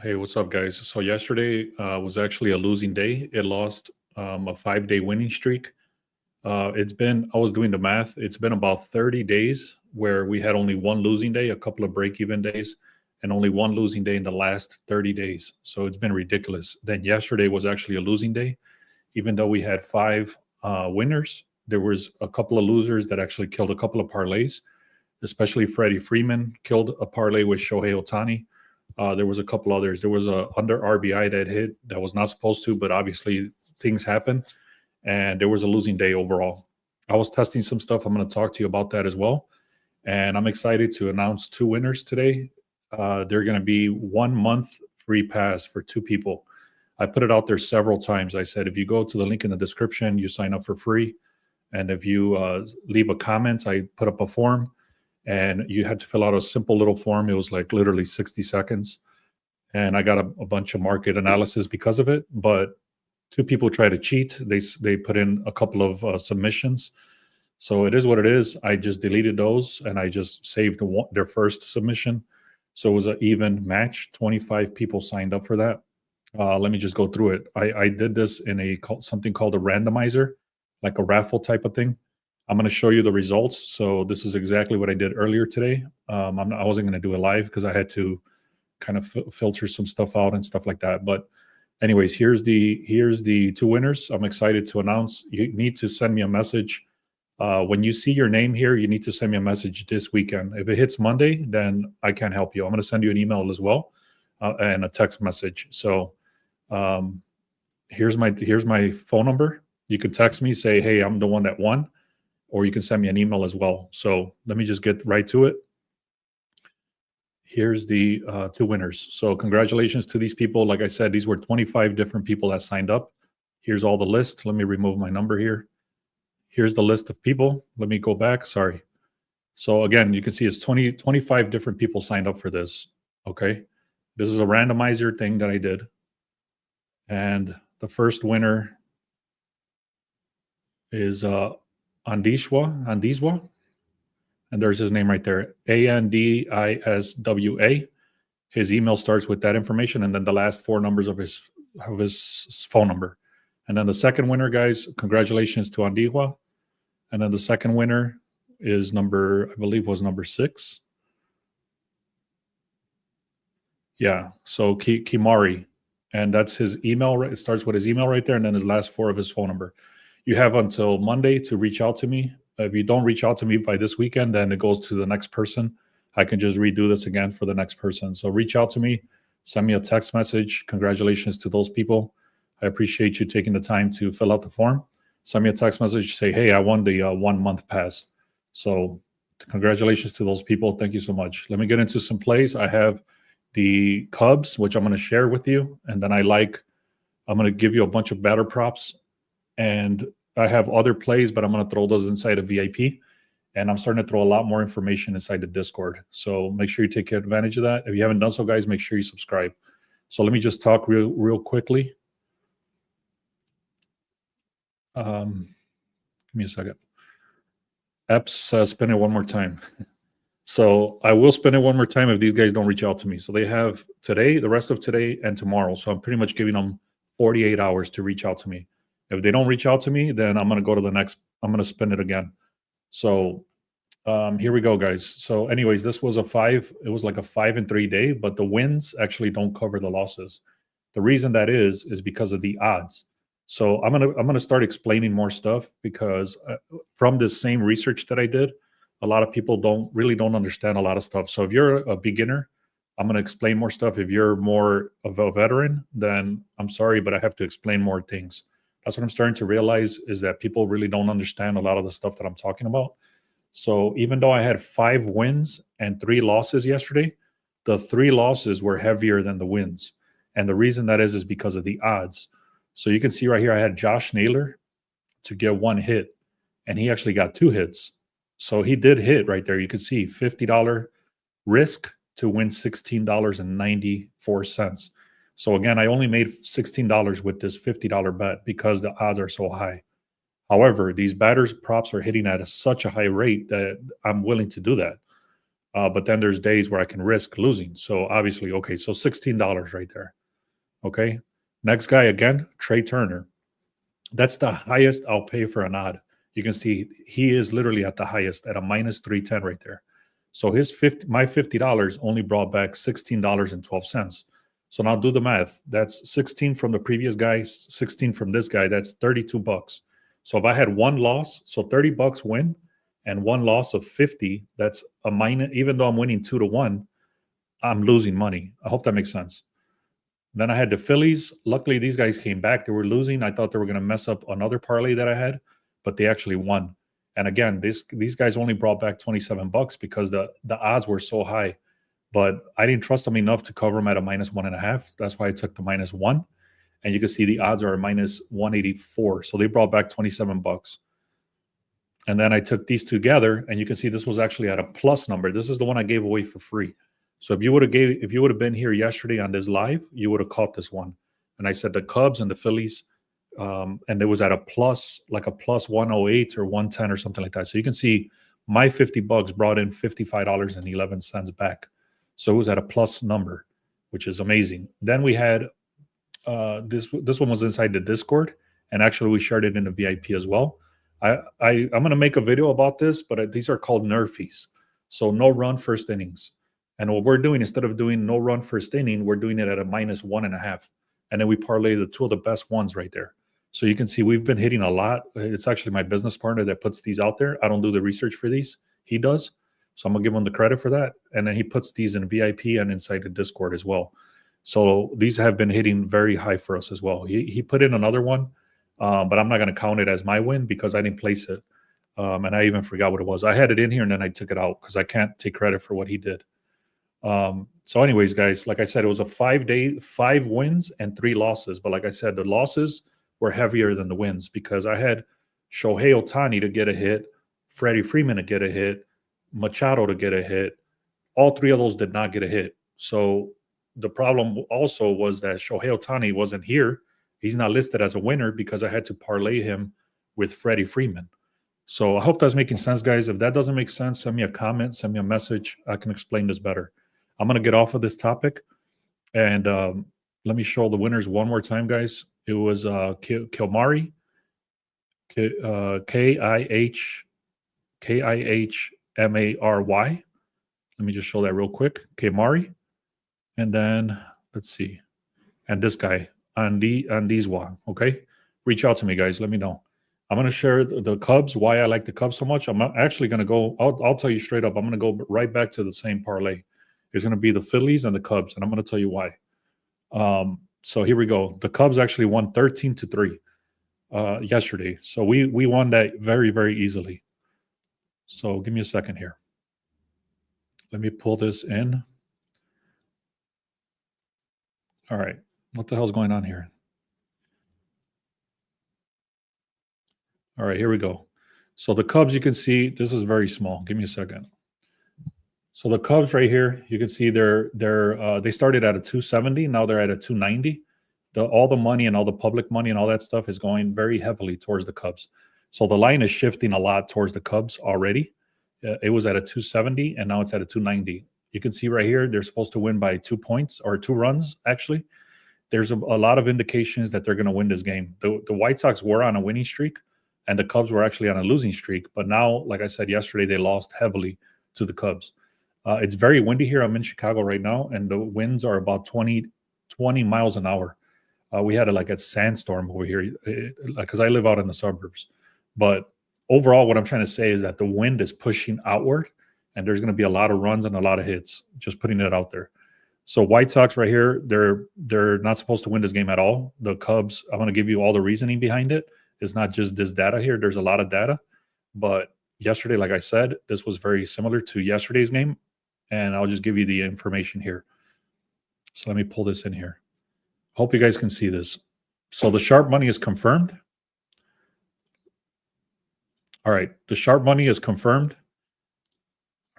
Hey, what's up, guys? So yesterday was actually a losing day. It lost a 5-day winning streak. I was doing the math. It's been about 30 days where we had only one losing day, a couple of break-even days, and only one losing day in the last 30 days. So it's been ridiculous. Then yesterday was actually a losing day, even though we had five winners. There was a couple of losers that actually killed a couple of parlays, especially Freddie Freeman killed a parlay with Shohei Ohtani. There was a couple others. There was a under RBI that hit that was not supposed to, but obviously things happen, and there was a losing day overall. I was testing some stuff. I'm going to talk to you about that as well, and I'm excited to announce two winners today. They're going to be 1 month free pass for two people. I put it out there several times. I said if you go to the link in the description, you sign up for free, and if you leave a comment, I put up a form and you had to fill out a simple little form. It was like literally 60 seconds. And I got a bunch of market analysis because of it. But two people try to cheat. They put in a couple of submissions. So it is what it is. I just deleted those and I just saved their first submission. So it was an even match. 25 people signed up for that. Let me just go through it. I did this in something called a randomizer, like a raffle type of thing. I'm going to show you the results. So this is exactly what I did earlier today. I wasn't going to do it live because I had to kind of filter some stuff out and stuff like that. But anyways, here's the two winners. I'm excited to announce. You need to send me a message. When you see your name here, you need to send me a message this weekend. If it hits Monday, then I can't help you. I'm going to send you an email as well and a text message. So here's my phone number. You can text me, say, hey, I'm the one that won. Or you can send me an email as well. So let me just get right to it. Here's the two winners. So congratulations to these people. Like I said, these were 25 different people that signed up. Here's all the list. Let me remove my number here. Here's the list of people. Let me go back. Sorry. So again, you can see it's 25 different people signed up for this. Okay. This is a randomizer thing that I did. And the first winner is Andiswa, and there's his name right there, Andiswa. His email starts with that information, and then the last four numbers of his phone number. And then the second winner, guys, congratulations to Andiswa. And then the second winner is I believe was number 6. Yeah, so Kimari, and that's his email. It starts with his email right there, and then his last four of his phone number. You have until Monday to reach out to me. If you don't reach out to me by this weekend, then it goes to the next person. I can just redo this again for the next person. So reach out to me, send me a text message. Congratulations to those people. I appreciate you taking the time to fill out the form. Send me a text message, say, hey, I won the 1 month pass. So congratulations to those people. Thank you so much. Let me get into some plays. I have the Cubs, which I'm going to share with you. And then I'm going to give you a bunch of batter props. And I have other plays, but I'm going to throw those inside of VIP. And I'm starting to throw a lot more information inside the Discord. So make sure you take advantage of that. If you haven't done so, guys, make sure you subscribe. So let me just talk real quickly. Give me a second. Epps says spin it one more time. So I will spin it one more time if these guys don't reach out to me. So they have today, the rest of today, and tomorrow. So I'm pretty much giving them 48 hours to reach out to me. If they don't reach out to me, then I'm going to go to the next. I'm going to spin it again. So here we go, guys. So anyways, this was it was like a 5-3 day, but the wins actually don't cover the losses. The reason that is because of the odds. So I'm going to start explaining more stuff because from this same research that I did, a lot of people don't understand a lot of stuff. So if you're a beginner, I'm going to explain more stuff. If you're more of a veteran, then I'm sorry, but I have to explain more things. That's what I'm starting to realize is that people really don't understand a lot of the stuff that I'm talking about. So even though I had 5 wins and 3 losses yesterday, the 3 losses were heavier than the wins. And the reason that is because of the odds. So you can see right here, I had Josh Naylor to get 1 hit, and he actually got 2 hits. So he did hit right there. You can see $50 risk to win $16.94. So again, I only made $16 with this $50 bet because the odds are so high. However, these batters props are hitting at such a high rate that I'm willing to do that. But then there's days where I can risk losing. So obviously, okay, so $16 right there. Okay. Next guy again, Trey Turner. That's the highest I'll pay for an odd. You can see he is literally at the highest at a minus 310 right there. So my $50 only brought back $16.12. So now do the math. That's 16 from the previous guy, 16 from this guy. That's 32 bucks. So if I had one loss, so 30 bucks win and one loss of 50, that's a minus. Even though I'm winning 2-1, I'm losing money. I hope that makes sense. Then I had the Phillies. Luckily, these guys came back. They were losing. I thought they were going to mess up another parlay that I had, but they actually won. And again, these guys only brought back 27 bucks because the odds were so high. But I didn't trust them enough to cover them at a minus 1.5. That's why I took the -1. And you can see the odds are a minus 184. So they brought back 27 bucks. And then I took these together, and you can see this was actually at a plus number. This is the one I gave away for free. So if you would have been here yesterday on this live, you would have caught this one. And I said the Cubs and the Phillies, and it was at a plus, like a plus 108 or 110 or something like that. So you can see my 50 bucks brought in $55.11 back. So it was at a plus number, which is amazing. Then we had this one was inside the Discord, and actually we shared it in the VIP as well. I'm going to make a video about this, but these are called Nerfies. So no run first innings. And what we're doing, instead of doing no run first inning, we're doing it at a minus 1.5. And then we parlay the two of the best ones right there. So you can see we've been hitting a lot. It's actually my business partner that puts these out there. I don't do the research for these. He does. So I'm going to give him the credit for that. And then he puts these in VIP and inside the Discord as well. So these have been hitting very high for us as well. He put in another one, but I'm not going to count it as my win because I didn't place it. And I even forgot what it was. I had it in here and then I took it out because I can't take credit for what he did. So anyways, guys, like I said, it was a 5 wins and 3 losses. But like I said, the losses were heavier than the wins because I had Shohei Ohtani to get a hit, Freddie Freeman to get a hit, Machado to get a hit. All 3 of those did not get a hit. So the problem also was that Shohei Ohtani wasn't here. He's not listed as a winner because I had to parlay him with Freddie Freeman. So I hope that's making sense, guys. If that doesn't make sense, send me a comment, send me a message. I can explain this better. I'm going to get off of this topic, and let me show the winners one more time, guys. It was Kilmary, Kihmary. Let me just show that real quick. Kilmary, and then let's see, and this guy Andizwa. Okay, reach out to me, guys. Let me know. I'm going to share the Cubs, why I like the Cubs so much. I'm actually going to go, I'll tell you straight up, I'm going to go right back to the same parlay. It's going to be the Phillies and the Cubs, and I'm going to tell you why. So here we go. The Cubs actually won 13-3 yesterday. So we won that very, very easily. So give me a second here. Let me pull this in. All right. What the hell's going on here? All right, here we go. So the Cubs, you can see this is very small. Give me a second. So the Cubs right here, you can see they started at a 270. Now they're at a 290. All the money and all the public money and all that stuff is going very heavily towards the Cubs. So the line is shifting a lot towards the Cubs already. It was at a 270 and now it's at a 290. You can see right here, they're supposed to win by 2 points or 2 runs, actually. There's a lot of indications that they're going to win this game. The White Sox were on a winning streak and the Cubs were actually on a losing streak. But now, like I said yesterday, they lost heavily to the Cubs. It's very windy here. I'm in Chicago right now, and the winds are about 20 miles an hour. We had a sandstorm over here because I live out in the suburbs. But overall, what I'm trying to say is that the wind is pushing outward, and there's going to be a lot of runs and a lot of hits, just putting it out there. So White Sox right here, they're not supposed to win this game at all. The Cubs, I'm going to give you all the reasoning behind it. It's not just this data here. There's a lot of data. But yesterday, like I said, this was very similar to yesterday's game. And I'll just give you the information here. So let me pull this in here. Hope you guys can see this. So the sharp money is confirmed. All right. The sharp money is confirmed.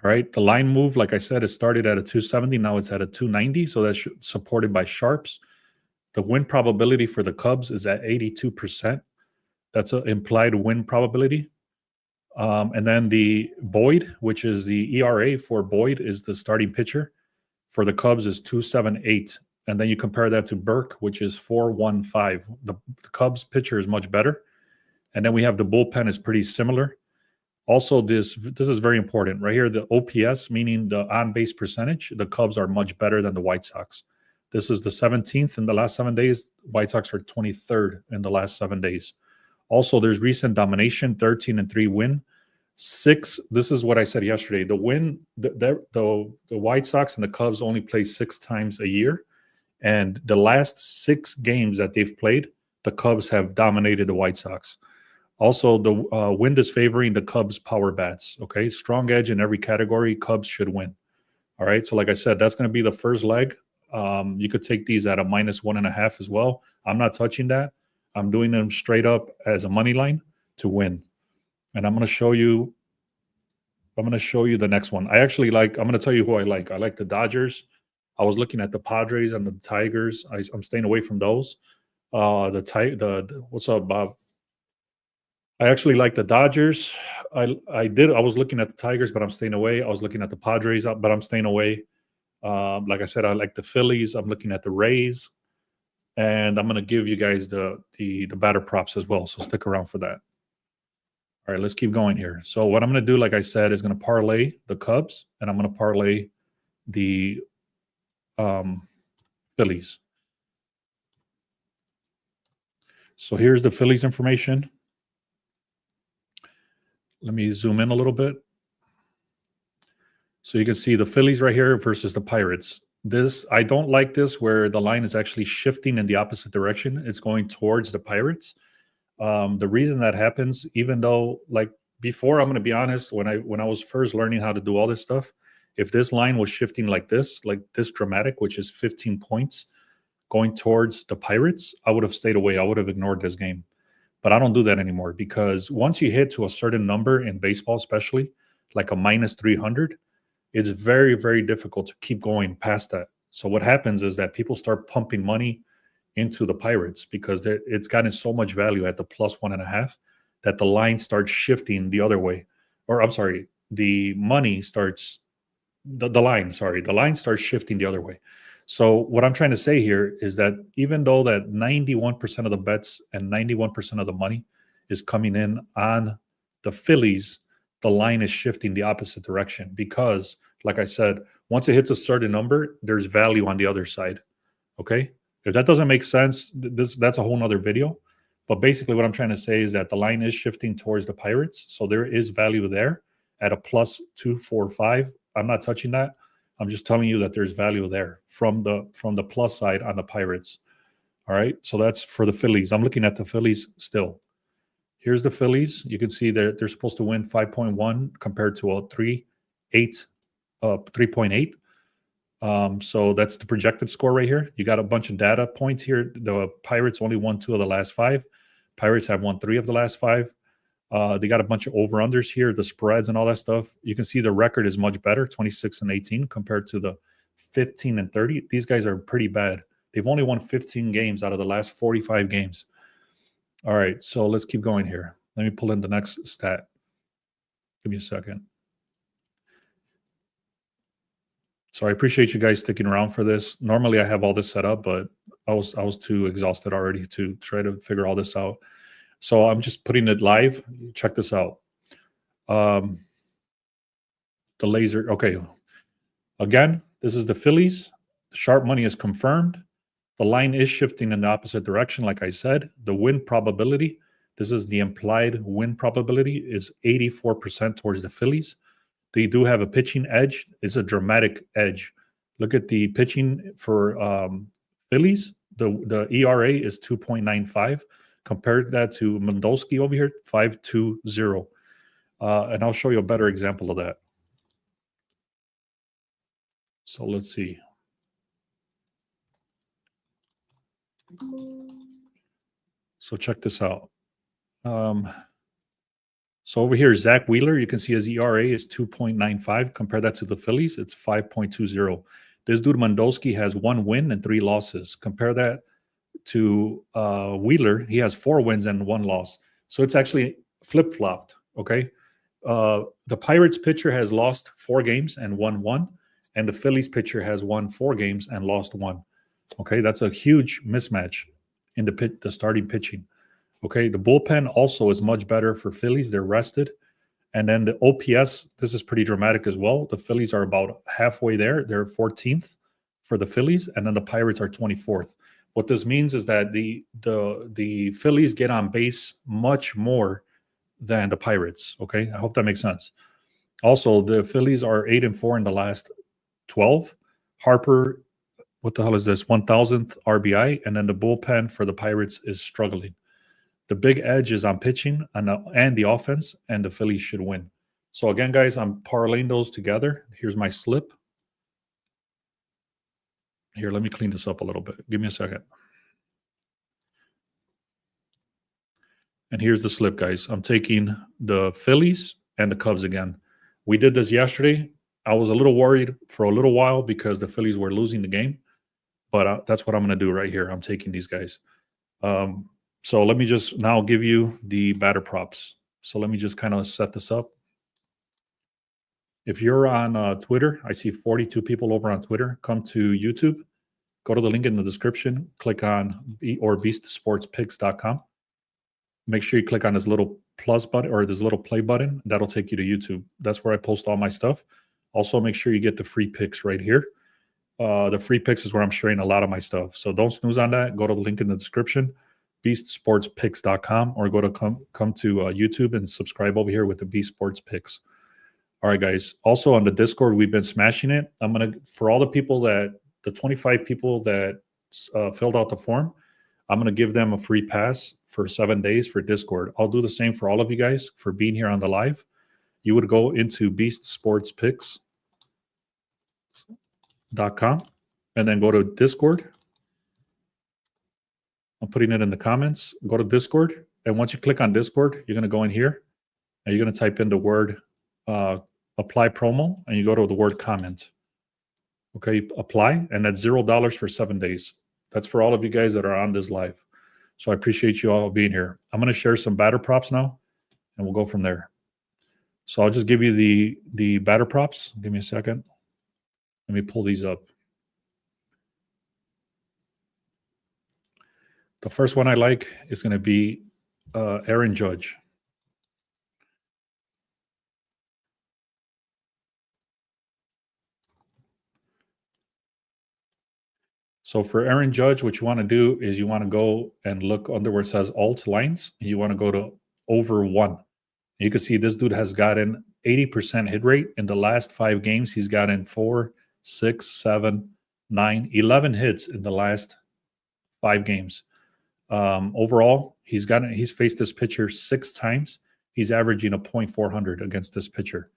All right. The line move, like I said, it started at a 270. Now it's at a 290. So that's supported by sharps. The win probability for the Cubs is at 82%. That's an implied win probability. And then the Boyd, which is the ERA for Boyd, is the starting pitcher. For the Cubs is 2.78. And then you compare that to Burke, which is 4.15. The Cubs pitcher is much better. And then we have the bullpen is pretty similar. Also, this is very important right here. The OPS, meaning the on-base percentage, the Cubs are much better than the White Sox. This is the 17th in the last 7 days. White Sox are 23rd in the last 7 days. Also, there's recent domination, 13-3 win. 6. This is what I said yesterday. The White Sox and the Cubs only play 6 times a year, and the last 6 games that they've played, the Cubs have dominated the White Sox. Also, the wind is favoring the Cubs power bats. Okay, strong edge in every category. Cubs should win. All right, so like I said, that's going to be the first leg. You could take these at a -1.5 as well. I'm not touching that. I'm doing them straight up as a money line to win. And I'm going to show you the next one. I'm going to tell you who I like. I like the Dodgers. I was looking at the Padres and the Tigers. I'm staying away from those. What's up, Bob? I actually like the Dodgers. I was looking at the Tigers, but I'm staying away. I was looking at the Padres, but I'm staying away. Like I said, I like the Phillies. I'm looking at the Rays. And I'm going to give you guys the batter props as well. So stick around for that. All right, let's keep going here. So what I'm going to do, like I said, is going to parlay the Cubs, and I'm going to parlay the Phillies. So here's the Phillies information. Let me zoom in a little bit. So you can see the Phillies right here versus the Pirates. I don't like this where the line is actually shifting in the opposite direction. It's going towards the Pirates. The reason that happens, even though, like before, I'm going to be honest, when I was first learning how to do all this stuff, if this line was shifting like this dramatic, which is 15 points going towards the Pirates, I would have stayed away. I would have ignored this game. But I don't do that anymore, because once you hit to a certain number in baseball, especially like a -300, it's very, very difficult to keep going past that. So what happens is that people start pumping money into the Pirates because it's gotten so much value at the +1.5 that the line starts shifting the other way. Or I'm sorry, the line starts shifting the other way. So what I'm trying to say here is that even though that 91% of the bets and 91% of the money is coming in on the Phillies, the line is shifting the opposite direction because, like I said, once it hits a certain number, there's value on the other side. Okay? If that doesn't make sense, that's a whole nother video. But basically what I'm trying to say is that the line is shifting towards the Pirates. So there is value there at a +245. I'm not touching that. I'm just telling you that there's value there from the plus side on the Pirates. All right. So that's for the Phillies. I'm looking at the Phillies still. Here's the Phillies. You can see they're supposed to win 5.1 compared to a 3.8. So that's the projected score right here. You got a bunch of data points here. The Pirates only won 2 of the last 5. Pirates have won 3 of the last 5. They got a bunch of over-unders here, the spreads and all that stuff. You can see the record is much better, 26-18 compared to the 15-30. These guys are pretty bad. They've only won 15 games out of the last 45 games. All right, so let's keep going here. Let me pull in the next stat. Give me a second. So I appreciate you guys sticking around for this. Normally I have all this set up, but I was too exhausted already to try to figure all this out. So I'm just putting it live. Check this out. The laser. Okay. Again, this is the Phillies. The sharp money is confirmed. The line is shifting in the opposite direction, like I said. The win probability, this is the implied win probability, is 84% towards the Phillies. They do have a pitching edge. It's a dramatic edge. Look at the pitching for Phillies. The ERA is 2.95. Compare that to Mendolsky over here, 5.20. And I'll show you a better example of that. So let's see. So check this out. So over here, Zach Wheeler, you can see his ERA is 2.95. Compare that to the Phillies, it's 5.20. This dude Mendolsky has 1 win and 3 losses. Compare that to Wheeler, he has 4 wins and 1 loss. So it's actually flip-flopped, okay? The Pirates pitcher has lost 4 games and won 1, and the Phillies pitcher has won 4 games and lost 1. Okay, that's a huge mismatch in the starting pitching. Okay, the bullpen also is much better for Phillies. They're rested. And then the OPS, this is pretty dramatic as well. The Phillies are about halfway there. They're 14th for the Phillies, and then the Pirates are 24th. What this means is that the Phillies get on base much more than the Pirates. Okay, I hope that makes sense. Also, the Phillies are 8-4 in the last 12. Harper, what the hell is this? 1,000th RBI, and then the bullpen for the Pirates is struggling. The big edge is on pitching and the offense, and the Phillies should win. So again, guys, I'm parlaying those together. Here's my slip. Here, let me clean this up a little bit. Give me a second. And here's the slip, guys. I'm taking the Phillies and the Cubs again. We did this yesterday. I was a little worried for a little while because the Phillies were losing the game. But that's what I'm going to do right here. I'm taking these guys. So let me just now give you the batter props. So let me just kind of set this up. If you're on Twitter, I see 42 people over on Twitter. Come to YouTube. Go to the link in the description. Click on beastsportspicks.com. Make sure you click on this little plus button or this little play button. That'll take you to YouTube. That's where I post all my stuff. Also, make sure you get the free picks right here. The free picks is where I'm sharing a lot of my stuff. So don't snooze on that. Go to the link in the description, beastsportspicks.com, or go to come to YouTube and subscribe over here with the Beast Sports Picks. All right, guys. Also on the Discord, we've been smashing it. I'm going to, for all the people the 25 people that filled out the form, I'm going to give them a free pass for 7 days for Discord. I'll do the same for all of you guys for being here on the live. You would go into beastsportspicks.com and then go to Discord. I'm putting it in the comments. Go to Discord. And once you click on Discord, you're going to go in here and you're going to type in the word apply promo, and you go to the word comment. Okay, apply, and that's $0 for 7 days. That's for all of you guys that are on this live. So I appreciate you all being here. I'm going to share some batter props now, and we'll go from there. So I'll just give you the batter props. Give me a second. Let me pull these up. The first one I like is going to be Aaron Judge. So for Aaron Judge, what you want to do is you want to go and look under where it says alt lines, and you want to go to over 1. You can see this dude has gotten 80% hit rate. In the last 5 games, he's gotten 4, 6, 7, 9, 11 hits in the last 5 games. Overall, he's faced this pitcher 6 times. He's averaging a .400 against this pitcher.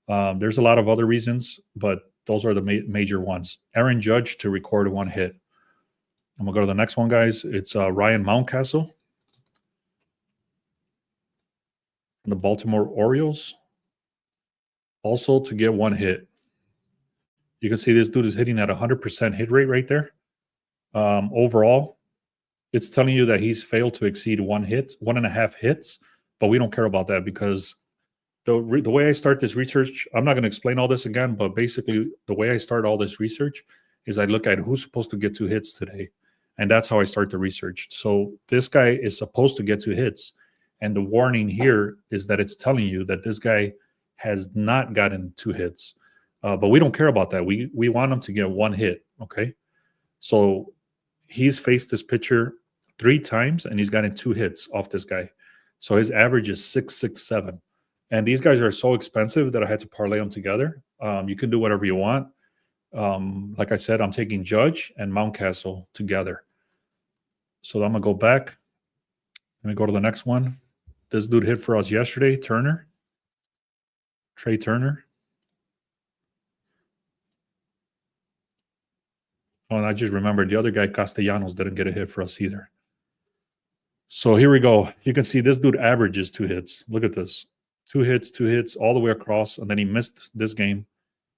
There's a lot of other reasons, but those are the major ones. Aaron Judge to record 1 hit. I'm going to go to the next one, guys. It's Ryan Mountcastle from the Baltimore Orioles. Also to get 1 hit. You can see this dude is hitting at 100% hit rate right there. Overall, it's telling you that he's failed to exceed 1.5 hits, but we don't care about that because the way I start this research, I'm not going to explain all this again, but basically the way I start all this research is I look at who's supposed to get 2 hits today, and that's how I start the research. So this guy is supposed to get 2 hits, and the warning here is that it's telling you that this guy has not gotten 2 hits, but we don't care about that. We want him to get 1 hit, okay? So he's faced this pitcher 3 times, and he's gotten 2 hits off this guy. So his average is 6.67. And these guys are so expensive that I had to parlay them together. You can do whatever you want. Like I said, I'm taking Judge and Mountcastle together. So I'm going to go back. Let me go to the next one. This dude hit for us yesterday, Trey Turner. Oh, and I just remembered the other guy, Castellanos, didn't get a hit for us either. So here we go. You can see this dude averages 2 hits. Look at this. 2 hits all the way across, and then he missed this game,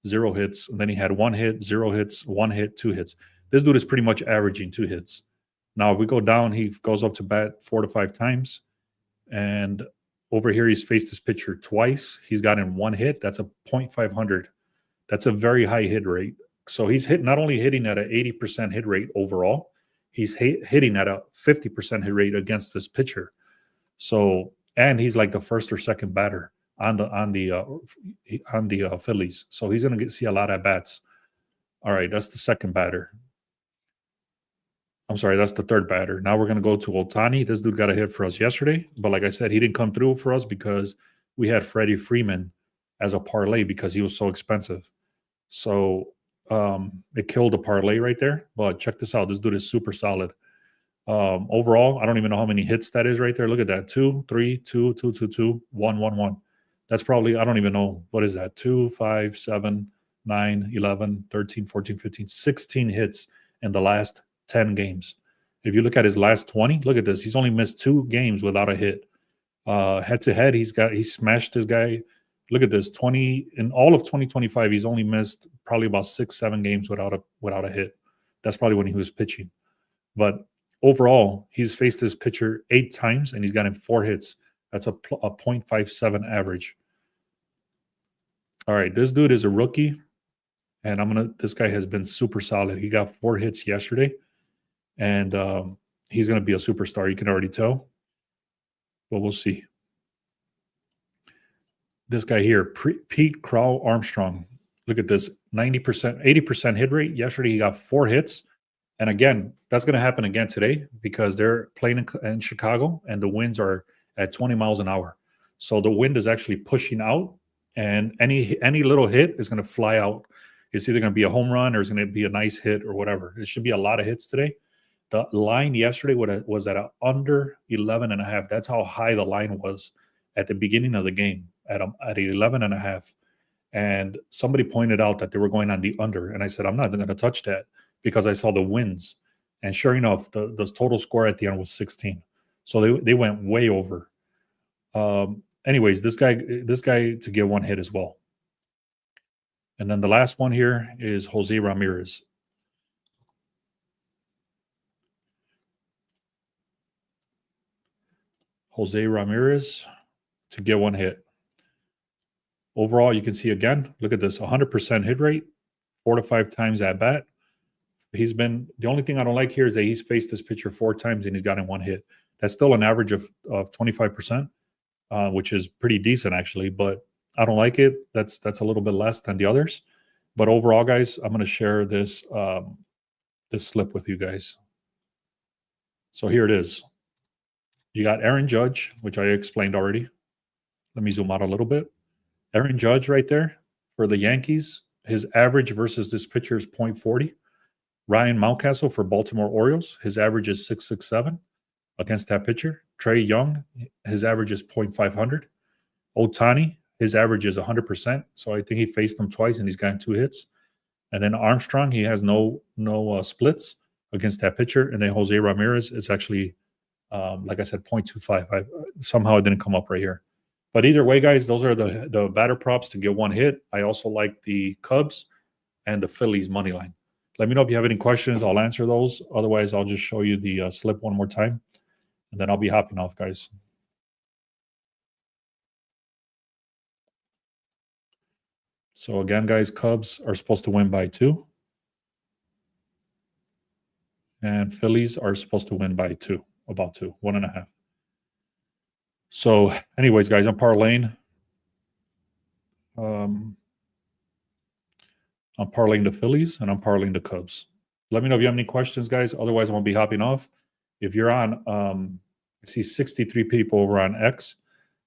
0 hits, and then he had 1 hit, 0 hits, 1 hit, 2 hits. This dude is pretty much averaging 2 hits. Now, if we go down, he goes up to bat 4 to 5 times, and over here, he's faced this pitcher twice. He's gotten one hit. That's a .500. That's a very high hit rate. So he's not only hitting at an 80% hit rate overall, he's hitting at a 50% hit rate against this pitcher. So, and he's like the first or second batter on the Phillies. So he's going to see a lot of bats. All right, that's the second batter. I'm sorry, that's the third batter. Now we're going to go to Ohtani. This dude got a hit for us yesterday, but like I said, he didn't come through for us because we had Freddie Freeman as a parlay because he was so expensive. So it killed the parlay right there. But check this out. This dude is super solid. Overall, I don't even know how many hits that is right there. Look at that. 2, 3, 2, 2, 2, 2, 1, 1, 1. That's probably, I don't even know. What is that? 2, 5, 7, 9, 11, 13, 14, 15, 16 hits in the last 10 games. If you look at his last 20, look at this. He's only missed 2 games without a hit. Head to head, he smashed this guy. Look at this. In all of 2025, he's only missed probably about 6, 7 games without a hit. That's probably when he was pitching. But overall, he's faced this pitcher 8 times and he's gotten 4 hits. That's a .57 average. All right, this dude is a rookie, and this guy has been super solid. He got 4 hits yesterday, and he's going to be a superstar. You can already tell, but we'll see. This guy here, Pete Crow Armstrong. Look at this, 90%, 80% hit rate. Yesterday, he got 4 hits. And again, that's going to happen again today because they're playing in Chicago and the winds are at 20 miles an hour. So the wind is actually pushing out, and any little hit is going to fly out. It's either going to be a home run or it's going to be a nice hit or whatever. It should be a lot of hits today. The line yesterday was at under 11.5. That's how high the line was at the beginning of the game, at 11.5. And somebody pointed out that they were going on the under. And I said, I'm not going to touch that because I saw the wins. And sure enough, the total score at the end was 16. So they went way over. Anyways, this guy to get 1 hit as well. And then the last one here is Jose Ramirez. Jose Ramirez to get 1 hit. Overall, you can see again, look at this, 100% hit rate, 4 to 5 times at bat. The only thing I don't like here is that he's faced this pitcher 4 times and he's gotten 1 hit. That's still an average of 25%, which is pretty decent actually, but I don't like it. That's a little bit less than the others. But overall, guys, I'm going to share this slip with you guys. So here it is. You got Aaron Judge, which I explained already. Let me zoom out a little bit. Aaron Judge right there for the Yankees. His average versus this pitcher is .40. Ryan Mountcastle for Baltimore Orioles. His average is .667 against that pitcher. Trey Young, his average is .500. Ohtani, his average is 100%. So I think he faced him twice and he's gotten 2 hits. And then Armstrong, he has no splits against that pitcher. And then Jose Ramirez is actually, like I said, .25. Somehow it didn't come up right here. But either way, guys, those are the batter props to get 1 hit. I also like the Cubs and the Phillies money line. Let me know if you have any questions. I'll answer those. Otherwise, I'll just show you the slip one more time, and then I'll be hopping off, guys. So again, guys, Cubs are supposed to win by 2. And Phillies are supposed to win by 2, about 2, 1.5. So anyways, guys, I'm parlaying. I'm parlaying the Phillies and I'm parlaying the Cubs. Let me know if you have any questions, guys. Otherwise, I'm going to be hopping off. If you're on, I see 63 people over on X.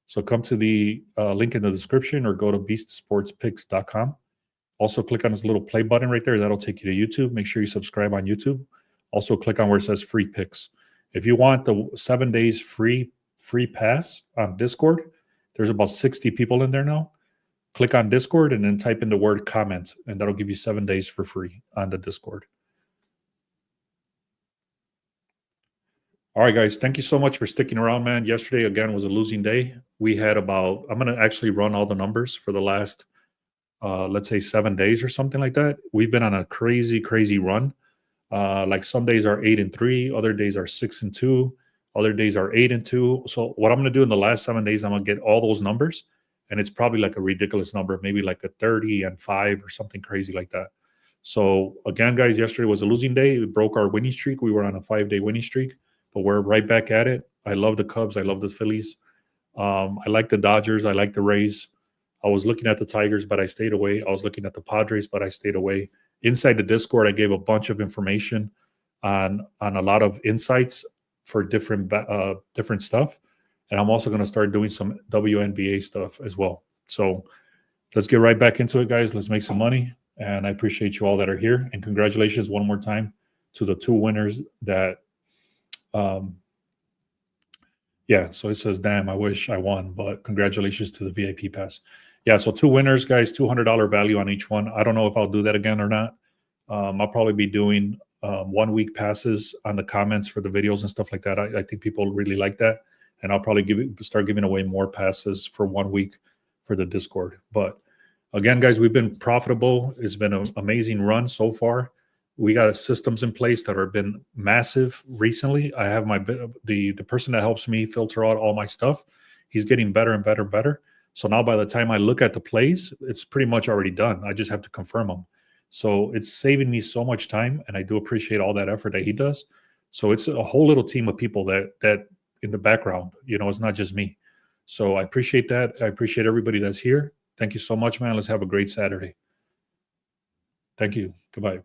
So come to the link in the description or go to beastsportspicks.com. Also, click on this little play button right there. That'll take you to YouTube. Make sure you subscribe on YouTube. Also, click on where it says free picks. If you want the 7 days free pass on Discord, there's about 60 people in there now. Click on Discord and then type in the word comment, and that'll give you 7 days for free on the Discord. All right, guys, thank you so much for sticking around, man. Yesterday, again, was a losing day. We had I'm going to actually run all the numbers for the last, let's say 7 days or something like that. We've been on a crazy, crazy run. Like some days are 8-3, other days are 6-2. Other days are 8-2. So what I'm going to do in the last 7 days, I'm going to get all those numbers, and it's probably like a ridiculous number, maybe like a 30-5 or something crazy like that. So again, guys, yesterday was a losing day. We broke our winning streak. We were on a 5-day winning streak, but we're right back at it. I love the Cubs. I love the Phillies. I like the Dodgers. I like the Rays. I was looking at the Tigers, but I stayed away. I was looking at the Padres, but I stayed away. Inside the Discord, I gave a bunch of information on a lot of insights for different stuff, and I'm also going to start doing some WNBA stuff as well. So let's get right back into it, guys. Let's make some money, and I appreciate you all that are here. And congratulations one more time to the 2 winners that. Yeah, so it says, damn, I wish I won, but congratulations to the VIP pass. Yeah, so 2 winners, guys, $200 value on each one. I don't know if I'll do that again or not. I'll probably be doing 1 week passes on the comments for the videos and stuff like that. I think people really like that. And I'll probably start giving away more passes for 1 week for the Discord. But again, guys, we've been profitable. It's been an amazing run so far. We got systems in place that have been massive recently. I have the person that helps me filter out all my stuff. He's getting better and better and better. So now by the time I look at the plays, it's pretty much already done. I just have to confirm them. So it's saving me so much time, and I do appreciate all that effort that he does. So it's a whole little team of people that in the background, it's not just me. So I appreciate that. I appreciate everybody that's here. Thank you so much, man. Let's have a great Saturday. Thank you. Goodbye.